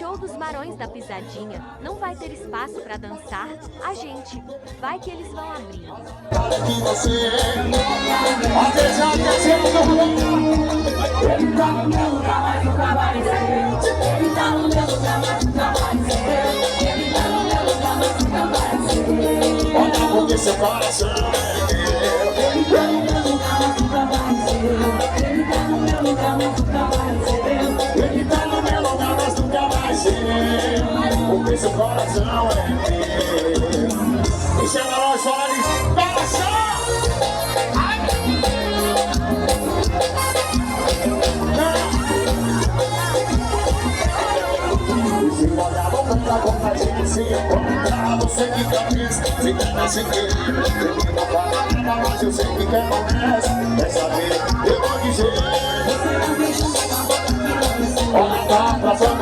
show dos Marões da Pisadinha não vai ter espaço pra dançar, a gente vai que eles vão abrir. Ele tá no meu lugar, mas nunca vai ser. Ele tá no meu lugar, mas nunca vai ser. Ele tá no meu lugar, mas nunca vai ser. Olha porque seu coração é meu. Ele tá no meu lugar, mas nunca vai ser. Ele tá no meu lugar, mas nunca vai ser. Ele tá no meu lugar, mas nunca vai ser. Porque seu coração é meu. E chama nós, fala de coração. Como a gente se encontra, você que cabeça, fica nesse querer. Eu não falo nada, mas eu sei que quer mais. Quer saber, eu vou dizer. Você não deixa uma boca que não me olha pra fora.